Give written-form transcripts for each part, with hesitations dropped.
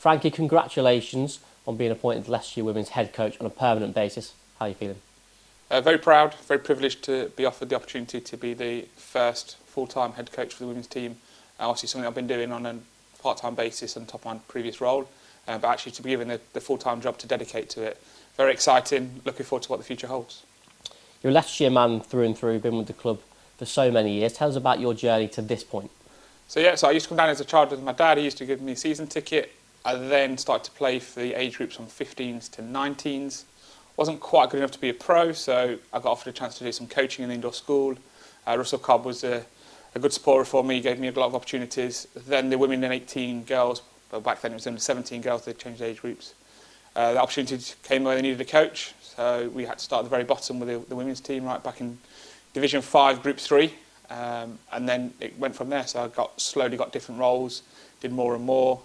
Frankie, congratulations on being appointed Leicestershire Women's Head Coach on a permanent basis. How are you feeling? Very proud, very privileged to be offered the opportunity to be the first full-time head coach for the women's team. Obviously something I've been doing on a part-time basis on top of my previous role, but actually to be given the full-time job to dedicate to it. Very exciting, looking forward to what the future holds. You're a Leicestershire man through and through, been with the club for so many years. Tell us about your journey to this point. So I used to come down as a child with my dad. He used to give me a season ticket. I then started to play for the age groups from 15s to 19s. Wasn't quite good enough to be a pro, so I got offered a chance to do some coaching in the indoor school. Russell Cobb was a good supporter for me, gave me a lot of opportunities. Then the women and 18 girls, well back then it was only 17 girls, they changed age groups. The opportunity came where they needed a coach, so we had to start at the very bottom with the women's team, right back in Division 5, Group 3, and then it went from there. So I slowly got different roles, did more and more,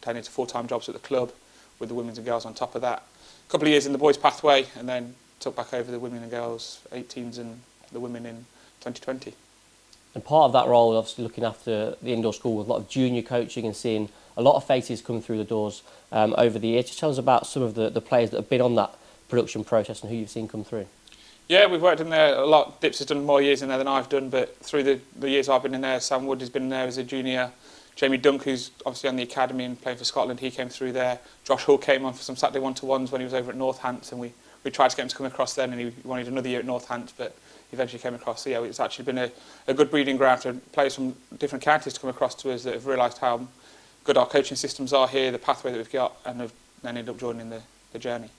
turned into full-time jobs at the club with the women's and girls on top of that. A couple of years in the boys' pathway, and then took back over the women and girls 18s and the women in 2020. And part of that role, obviously looking after the indoor school with a lot of junior coaching and seeing a lot of faces come through the doors over the years. Just tell us about some of the players that have been on that production process and who you've seen come through. Yeah, we've worked in there a lot. Dips has done more years in there than I've done, but through the years I've been in there, Sam Wood has been in there as a junior. Jamie Dunk, who's obviously on the academy and playing for Scotland, he came through there. Josh Hull came on for some Saturday one-to-ones when he was over at Northants, and we tried to get him to come across then, and he wanted another year at Northants, but he eventually came across. So yeah, it's actually been a good breeding ground for players from different counties to come across to us that have realised how good our coaching systems are here, the pathway that we've got, and have then ended up joining the journey.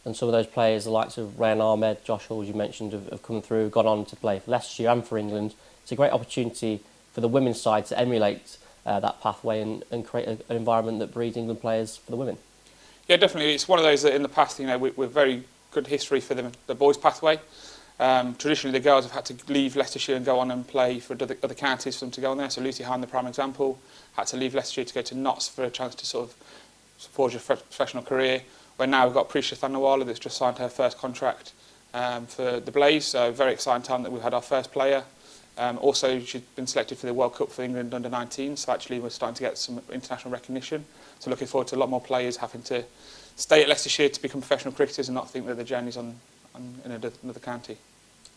And some of those players, the likes of Ryan Ahmed, Josh Hall, as you mentioned, have come through, gone on to play for Leicestershire and for England. It's a great opportunity for the women's side to emulate that pathway and create an environment that breeds England players for the women. Yeah, definitely. It's one of those that in the past, we're very good history for the boys' pathway. Traditionally, the girls have had to leave Leicestershire and go on and play for other counties for them to go on there. So Lucy Hine, the prime example, had to leave Leicestershire to go to Notts for a chance to sort of forge a professional career. Where now we've got Prisha Thanawala that's just signed her first contract for the Blaze. So very exciting time that we've had our first player. Also, she's been selected for the World Cup for England under 19. So actually, we're starting to get some international recognition. So looking forward to a lot more players having to stay at Leicestershire to become professional cricketers and not think that the journey's in another county.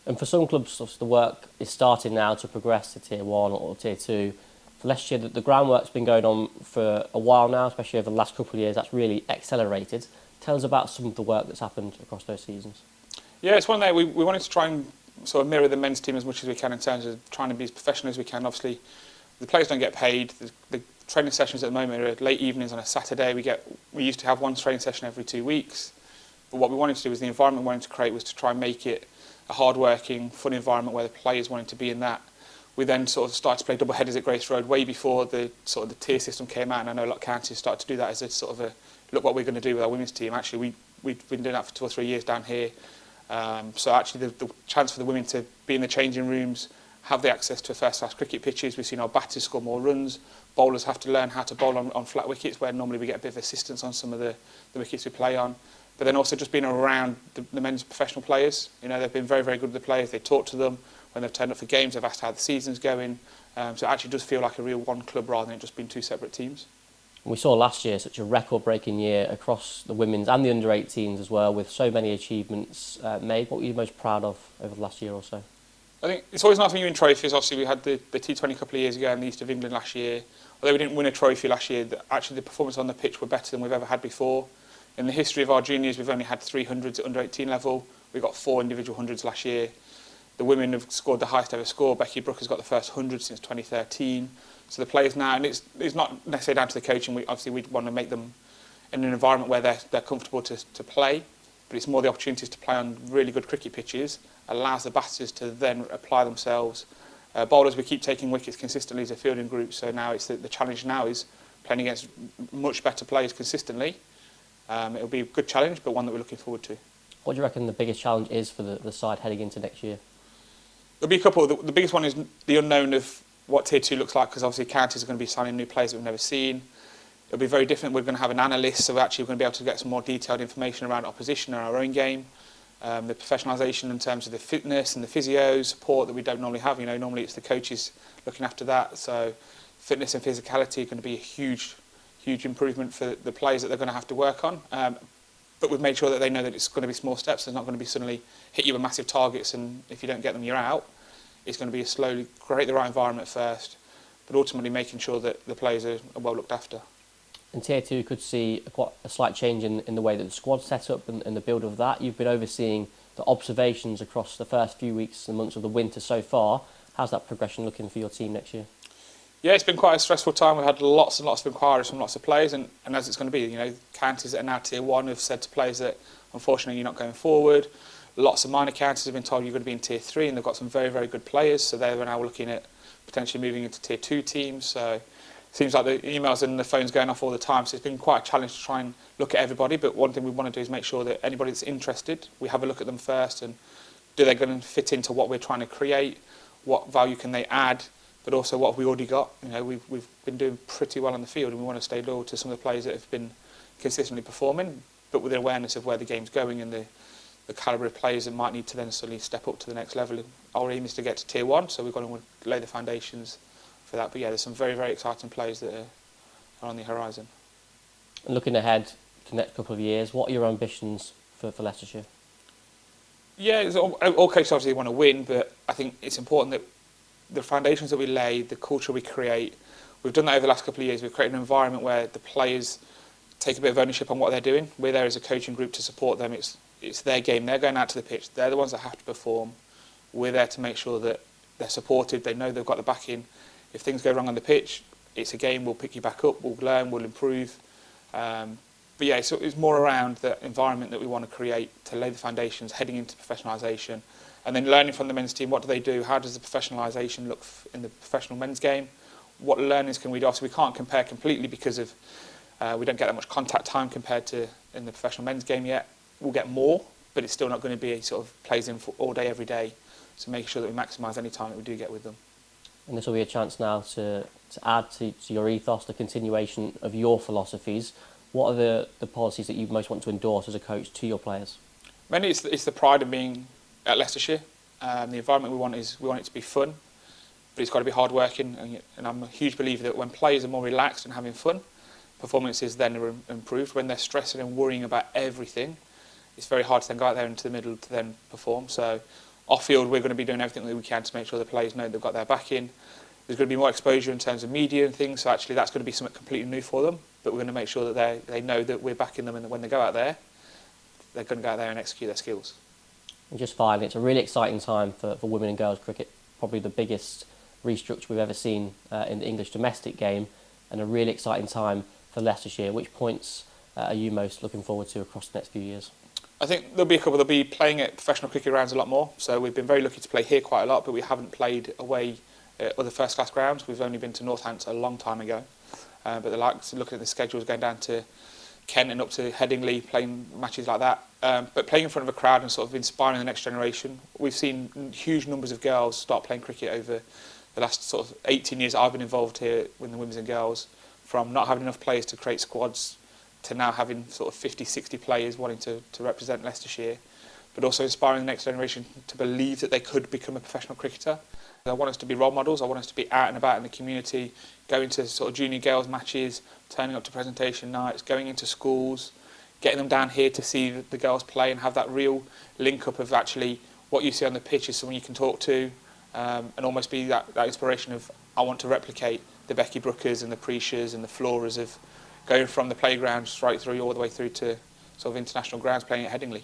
And for some clubs, obviously, the work is starting now to progress to Tier 1 or Tier 2. For Leicestershire, the groundwork's been going on for a while now, especially over the last couple of years. That's really accelerated. Tell us about some of the work that's happened across those seasons. Yeah, it's one there. We wanted to try and sort of mirror the men's team as much as we can in terms of trying to be as professional as we can. Obviously, the players don't get paid. The training sessions at the moment are late evenings on a Saturday. We used to have one training session every 2 weeks. But what we wanted to do was the environment we wanted to create was to try and make it a hard-working, fun environment where the players wanted to be in that. We then sort of started to play double headers at Grace Road way before the tier system came out, and I know a lot of counties started to do that as a sort of a look what we're going to do with our women's team. Actually, we've been doing that for 2 or 3 years down here. So actually, the chance for the women to be in the changing rooms, have the access to first-class cricket pitches. We've seen our batters score more runs. Bowlers have to learn how to bowl on flat wickets, where normally we get a bit of assistance on some of the wickets we play on. But then also just being around the men's professional players. They've been very, very good with the players. They talk to them when they've turned up for games. They've asked how the season's going. So it actually does feel like a real one club rather than it just being 2 separate teams. We saw last year such a record-breaking year across the women's and the under-18s as well, with so many achievements made. What were you most proud of over the last year or so? I think it's always nice when you win trophies. Obviously, we had the T20 a couple of years ago and the East of England last year. Although we didn't win a trophy last year, actually the performance on the pitch were better than we've ever had before. In the history of our juniors, we've only had 300s at under-18 level. We got 4 individual hundreds last year. The women have scored the highest ever score. Becky Brooke has got the first 100 since 2013. So the players now, and it's not necessarily down to the coaching. We want to make them in an environment where they're comfortable to play, but it's more the opportunities to play on really good cricket pitches, allows the batters to then apply themselves. Bowlers, we keep taking wickets consistently as a fielding group, so now it's the challenge now is playing against much better players consistently. It'll be a good challenge, but one that we're looking forward to. What do you reckon the biggest challenge is for the side heading into next year? There'll be a couple. The biggest one is the unknown of what Tier 2 looks like, because obviously counties are going to be signing new players that we've never seen. It'll be very different. We're going to have an analyst, so actually we're going to be able to get some more detailed information around opposition and our own game. The professionalisation in terms of the fitness and the physio support that we don't normally have. Normally it's the coaches looking after that. So fitness and physicality are going to be a huge huge improvement for the players that they're going to have to work on. But we've made sure that they know that it's going to be small steps. There's not going to be suddenly hit you with massive targets, and if you don't get them, you're out. It's going to be a slowly create the right environment first, but ultimately making sure that the players are well looked after. In Tier 2, you could see quite a slight change in the way that the squad's set up and the build of that. You've been overseeing the observations across the first few weeks and months of the winter so far. How's that progression looking for your team next year? Yeah, it's been quite a stressful time. We've had lots and lots of inquiries from lots of players, and as it's going to be, counties that are now Tier 1 have said to players that unfortunately you're not going forward. Lots of minor counties have been told you're going to be in Tier 3, and they've got some very, very good players, so they're now looking at potentially moving into Tier 2 teams. So it seems like the emails and the phone's going off all the time, so it's been quite a challenge to try and look at everybody. But one thing we want to do is make sure that anybody that's interested, we have a look at them first, and do they going to fit into what we're trying to create, what value can they add, but also what have we already got. We've been doing pretty well on the field, and we want to stay loyal to some of the players that have been consistently performing, but with an awareness of where the game's going and the calibre of players that might need to then suddenly step up to the next level. Our aim is to get to Tier 1, so we've got to lay the foundations for that. But yeah, there's some very, very exciting players that are on the horizon. And looking ahead to the next couple of years, what are your ambitions for Leicestershire? Yeah, all coaches obviously want to win, but I think it's important that the foundations that we lay, the culture we create, we've done that over the last couple of years. We've created an environment where the players take a bit of ownership on what they're doing. We're there as a coaching group to support them. It's their game. They're going out to the pitch. They're the ones that have to perform. We're there to make sure that they're supported. They know they've got the backing. If things go wrong on the pitch, it's a game. We'll pick you back up. We'll learn. We'll improve. But yeah, so it's more around the environment that we want to create to lay the foundations heading into professionalisation, and then learning from the men's team. What do they do? How does the professionalisation look in the professional men's game? What learnings can we do? Obviously, we can't compare completely because of we don't get that much contact time compared to in the professional men's game yet. We'll get more, but it's still not going to be sort of plays in for all day, every day. So making sure that we maximise any time that we do get with them. And this will be a chance now to add to your ethos, the continuation of your philosophies. What are the policies that you most want to endorse as a coach to your players? Mainly it's the pride of being at Leicestershire. The environment we want it to be fun, but it's got to be hard working. And I'm a huge believer that when players are more relaxed and having fun, performances then are improved. When they're stressing and worrying about everything, it's very hard to then go out there into the middle to then perform. So off field, we're going to be doing everything that we can to make sure the players know they've got their back in. There's going to be more exposure in terms of media and things, so actually that's going to be something completely new for them. But we're going to make sure that they know that we're backing them, and that when they go out there, they're going to go out there and execute their skills. And just finally, it's a really exciting time for women and girls cricket. Probably the biggest restructure we've ever seen in the English domestic game, and a really exciting time for Leicestershire. Which points are you most looking forward to across the next few years? I think there'll be a couple. They'll be playing at professional cricket grounds a lot more. So we've been very lucky to play here quite a lot, but we haven't played away at other first-class grounds. We've only been to Northampton a long time ago. But they like looking at the schedules, going down to Kent and up to Headingley, playing matches like that. But playing in front of a crowd and sort of inspiring the next generation. We've seen huge numbers of girls start playing cricket over the last sort of 18 years I've been involved here with the women's and girls, from not having enough players to create squads to now having sort of 50, 60 players wanting to represent Leicestershire, but also inspiring the next generation to believe that they could become a professional cricketer. I want us to be role models. I want us to be out and about in the community, going to sort of junior girls matches, turning up to presentation nights, going into schools, getting them down here to see the girls play and have that real link up of actually what you see on the pitch is someone you can talk to, and almost be that inspiration of I want to replicate the Becky Brookers and the Precias and the Floras of going from the playground straight through all the way through to sort of international grounds playing at Headingley.